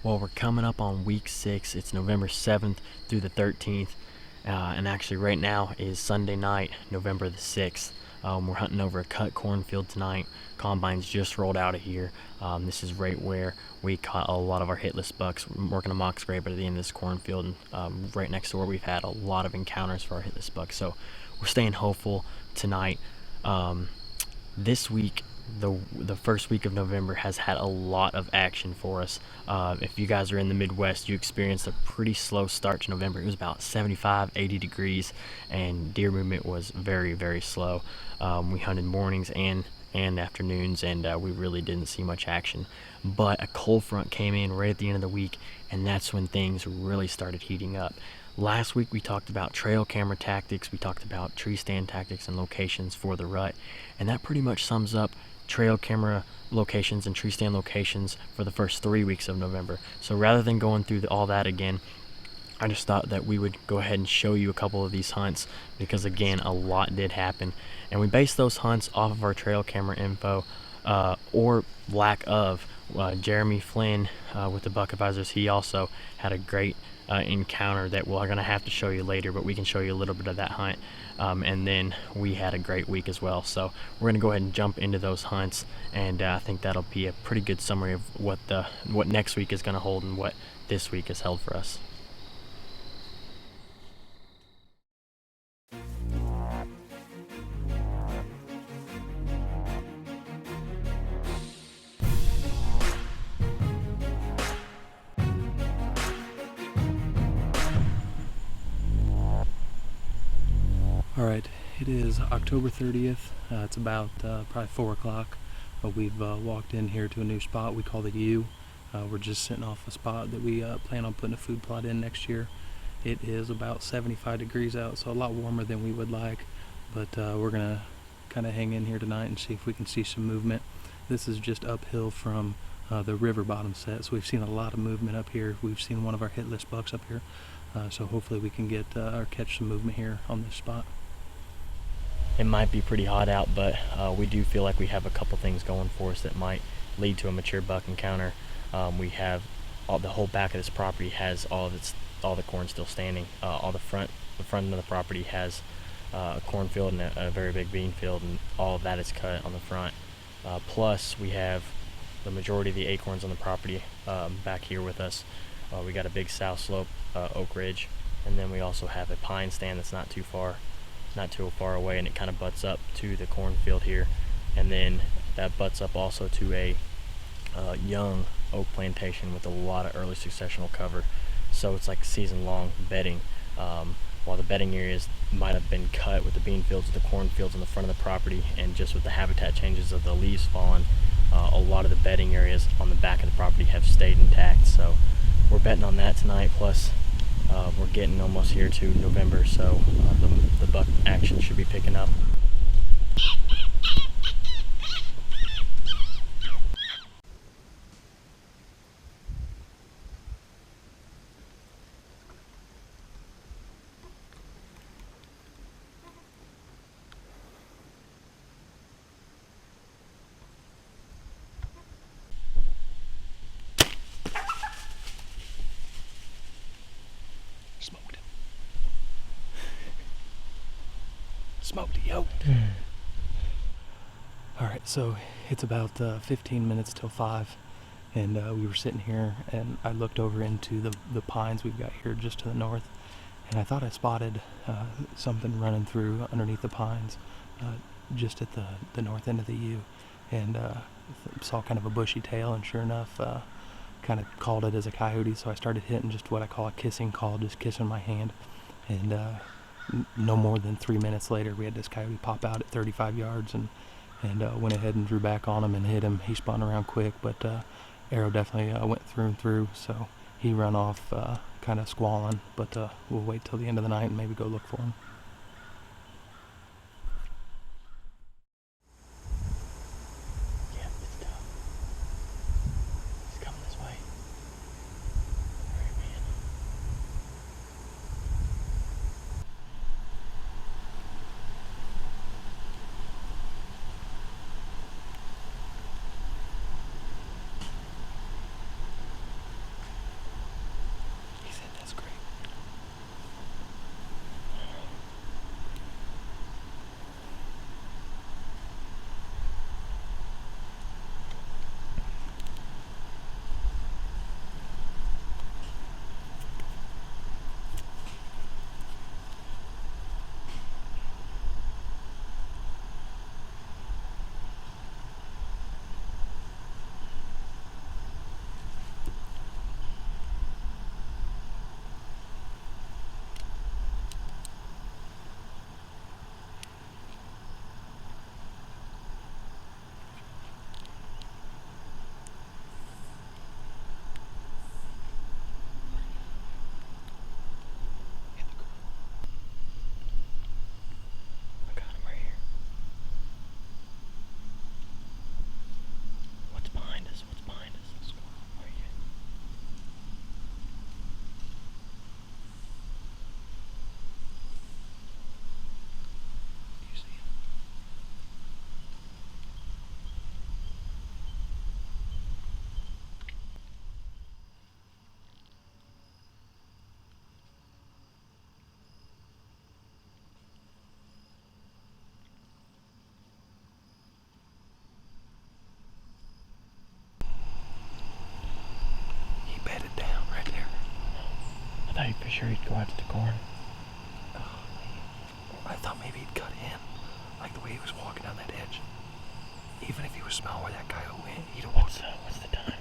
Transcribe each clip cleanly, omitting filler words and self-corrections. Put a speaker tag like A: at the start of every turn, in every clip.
A: Well, we're coming up on week 6. It's November 7th through the 13th. And actually right now is Sunday night, November the 6th. We're hunting over a cut cornfield tonight. Combines just rolled out of here. This is right where we caught a lot of our hitless bucks. We're working a mock scraper at the end of this cornfield, and right next to where we've had a lot of encounters for our hitless bucks. So we're staying hopeful tonight. This week, the first week of November has had a lot of action for us. If you guys are in the Midwest, you experienced a pretty slow start to November. It was about 75, 80 degrees, and deer movement was very, very slow. We hunted mornings and afternoons, and we really didn't see much action. But a cold front came in right at the end of the week, and that's when things really started heating up. Last week we talked about trail camera tactics, we talked about tree stand tactics and locations for the rut, and that pretty much sums up trail camera locations and tree stand locations for the first 3 weeks of November. So rather than going through all that again, I just thought that we would go ahead and show you a couple of these hunts, because again, a lot did happen, and we based those hunts off of our trail camera info, or lack of. Jeremy Flynn with the Buck Advisors, he also had a great encounter that we're going to have to show you later, but we can show you a little bit of that hunt. And then we had a great week as well. So we're going to go ahead and jump into those hunts, and I think that'll be a pretty good summary of what next week is going to hold and what this week has held for us.
B: Alright, it is October 30th. It's about probably 4 o'clock. We've walked in here to a new spot we call the U. We're just sitting off a spot that we plan on putting a food plot in next year. It is about 75 degrees out, so a lot warmer than we would like, but we're going to kind of hang in here tonight and see if we can see some movement. This is just uphill from the river bottom set, so we've seen a lot of movement up here. We've seen one of our hitless bucks up here, so hopefully we can get or catch some movement here on this spot.
A: It might be pretty hot out, but we do feel like we have a couple things going for us that might lead to a mature buck encounter. We have the whole back of this property has all the corn still standing. The front of the property has a cornfield and a very big bean field, and all of that is cut on the front. Plus, we have the majority of the acorns on the property back here with us. We got a big south slope oak ridge, and then we also have a pine stand that's not too far away, and it kind of butts up to the cornfield here, and then that butts up also to a young oak plantation with a lot of early successional cover. So it's like season-long bedding. While the bedding areas might have been cut with the bean fields, the cornfields in the front of the property, and just with the habitat changes of the leaves falling, a lot of the bedding areas on the back of the property have stayed intact. So we're betting on that tonight. Plus we're getting almost here to November, so the buck action should be picking up.
B: Smoked him. Smoked it, yo. Alright, so it's about 15 minutes till 5, and we were sitting here, and I looked over into the pines we've got here just to the north, and I thought I spotted something running through underneath the pines just at the north end of the U, and saw kind of a bushy tail, and sure enough kind of called it as a coyote, so I started hitting just what I call a kissing call, just kissing my hand, and no more than 3 minutes later we had this coyote pop out at 35 yards, and went ahead and drew back on him and hit him. He spun around quick, but arrow definitely went through and through, so he ran off kind of squalling, but we'll wait till the end of the night and maybe go look for him.
A: for sure he'd go out to the corn.
B: I thought maybe he'd cut in, like the way he was walking down that edge. Even if he was smelling where that coyote went, he'd have walked.
A: What's the time?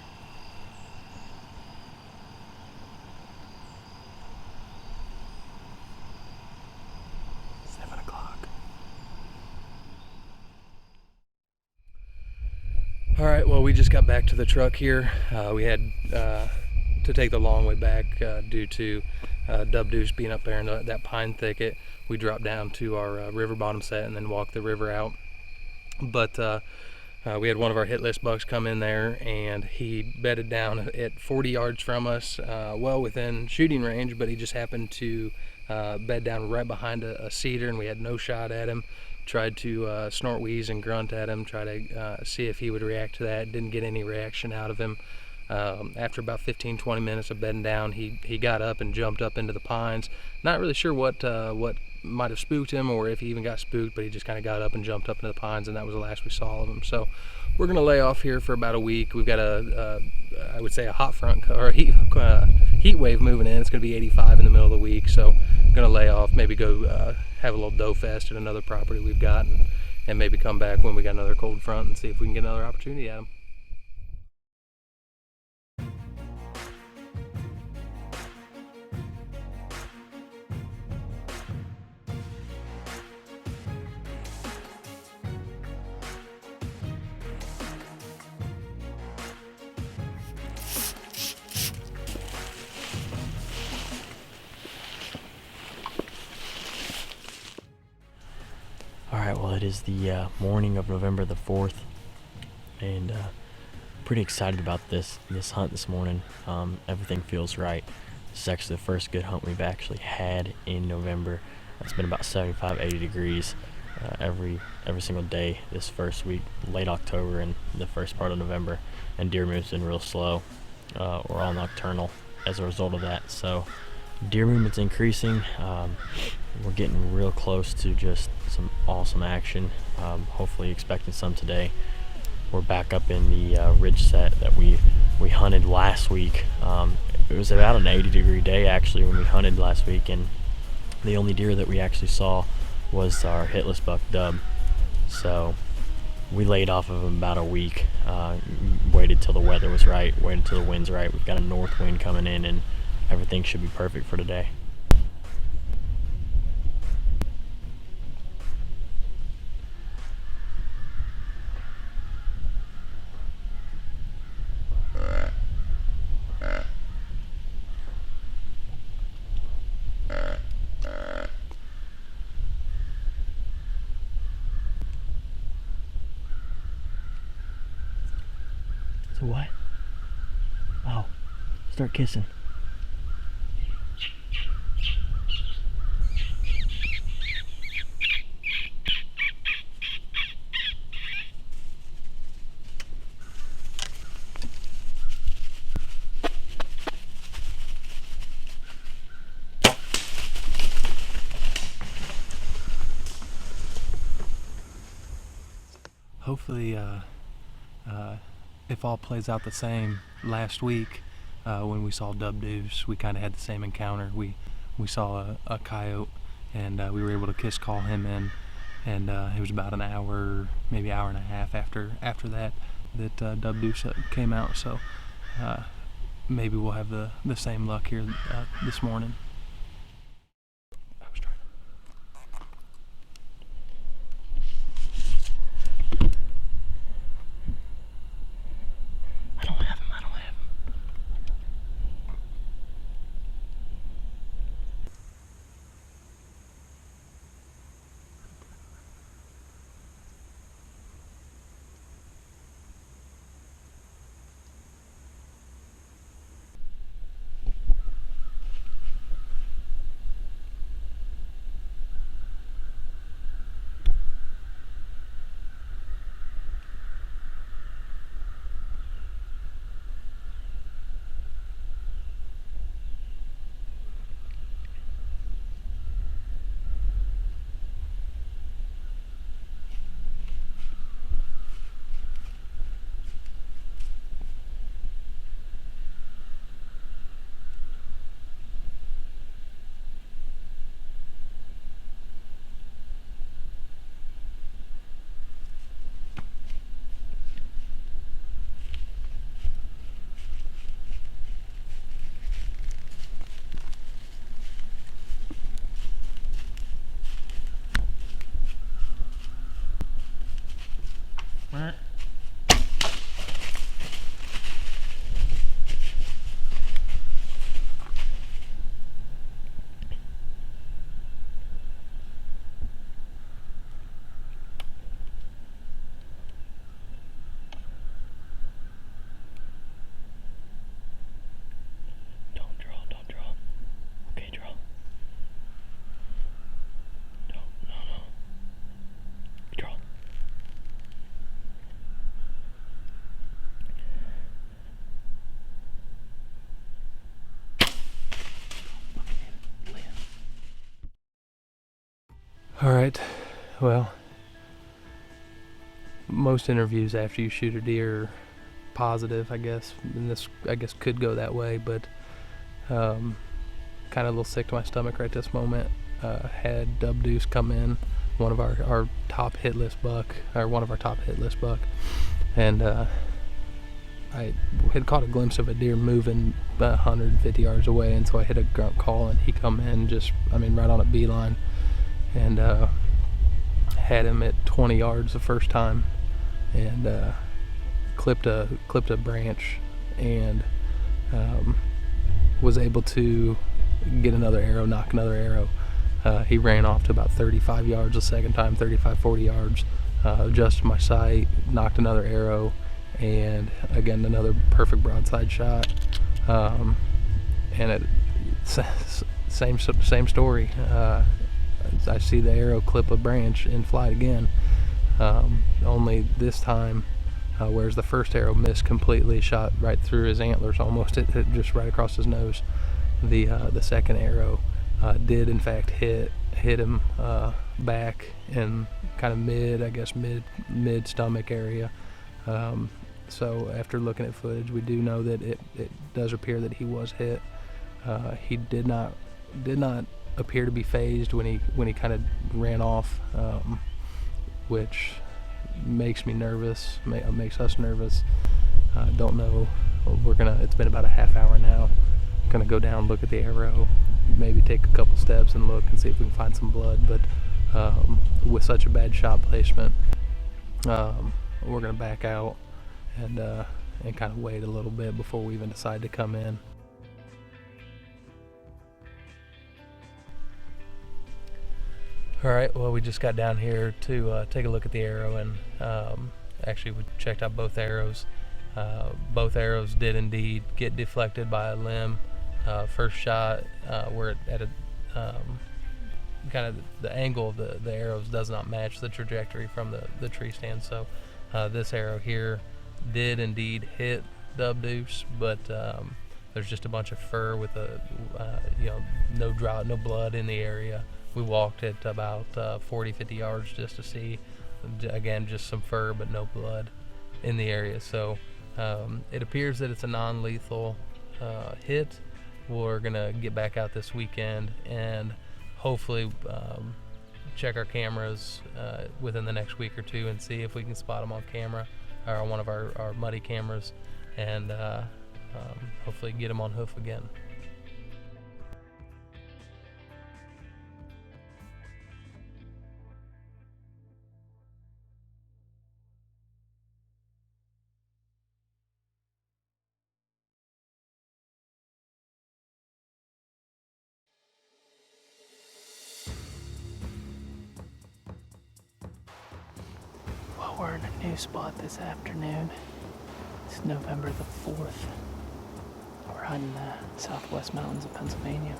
A: All right, well, we just got back to the truck here. We had to take the long way back due to dub deuce being up there in that pine thicket. We dropped down to our river bottom set and then walked the river out. But we had one of our hit list bucks come in there, and he bedded down at 40 yards from us, well within shooting range, but he just happened to bed down right behind a cedar, and we had no shot at him. Tried to snort, wheeze, and grunt at him, try to see if he would react to that. Didn't get any reaction out of him. After about 15-20 minutes of bedding down, he got up and jumped up into the pines. Not really sure what might have spooked him, or if he even got spooked, but he just kind of got up and jumped up into the pines, and that was the last we saw of him. So we're gonna lay off here for about a week. We've got I would say a hot front or a heat wave moving in. It's gonna be 85 in the middle of the week, so gonna lay off, maybe go have a little doe fest at another property we've got, and maybe come back when we got another cold front and see if we can get another opportunity at them. Alright, well, it is the morning of November the 4th, and pretty excited about this hunt this morning. Everything feels right. This is actually the first good hunt we've actually had in November. It's been about 75-80 degrees every single day this first week, late October and the first part of November, and deer movement's been real slow. We're all nocturnal as a result of that, so deer movement's increasing. We're getting real close to just some awesome action. Hopefully expecting some today. We're back up in the ridge set that we hunted last week. It was about an 80-degree day actually when we hunted last week, and the only deer that we actually saw was our hitless buck dub. So we laid off of him about a week, waited till the weather was right, waited till the wind's right. We've got a north wind coming in, and everything should be perfect for today. So what? Oh, start kissing.
B: Hopefully, if all plays out the same, last week when we saw dub deuce, we kind of had the same encounter. We saw a coyote, and we were able to kiss call him in, and it was about an hour, maybe hour and a half after that dub deuce came out. So maybe we'll have the same luck here this morning. right. Well, most interviews after you shoot a deer are positive, I guess. And this, I guess, could go that way, but kind of a little sick to my stomach right this moment. Had Dub Deuce come in, one of our top hit list buck, and I had caught a glimpse of a deer moving about 150 yards away, and so I hit a grunt call, and he come in right on a beeline, and had him at 20 yards the first time, and clipped a branch, and was able to get another arrow, knock another arrow. He ran off to about 35 yards the second time, 35, 40 yards, adjusted my sight, knocked another arrow, and again another perfect broadside shot. And it same story. I see the arrow clip a branch in flight again, only this time, whereas the first arrow missed completely, shot right through his antlers almost, it just right across his nose. The second arrow did in fact hit him back in kind of mid stomach area. So after looking at footage, we do know that it does appear that he was hit. He did not appear to be phased when he kind of ran off, which makes me nervous, makes us nervous. Don't know. It's been about a half hour now. Gonna go down, look at the arrow, maybe take a couple steps and look and see if we can find some blood. But with such a bad shot placement, we're gonna back out and kind of wait a little bit before we even decide to come in. All right, well, we just got down here to take a look at the arrow, and actually we checked out both arrows. Both arrows did indeed get deflected by a limb. First shot, we're at a kind of the angle of the arrows does not match the trajectory from the tree stand. So this arrow here did indeed hit Dub Deuce, but there's just a bunch of fur with no blood in the area. We walked it about 40-50 yards just to see, again, just some fur but no blood in the area. So it appears that it's a non-lethal hit. We're gonna get back out this weekend and hopefully check our cameras within the next week or two and see if we can spot them on camera or on one of our muddy cameras, and hopefully get them on hoof again.
C: Well, we're in a new spot this afternoon. It's November the 4th. We're out in the southwest mountains of Pennsylvania.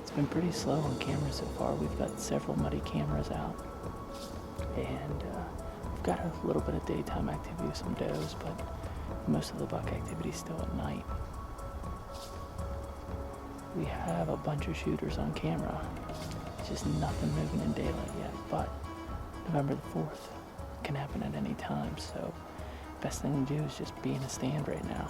C: It's been pretty slow on camera so far. We've got several muddy cameras out. And we've got a little bit of daytime activity with some does, but most of the buck activity is still at night. We have a bunch of shooters on camera. It's just nothing moving in daylight yet, but November the 4th can happen at any time, so best thing to do is just be in a stand right now.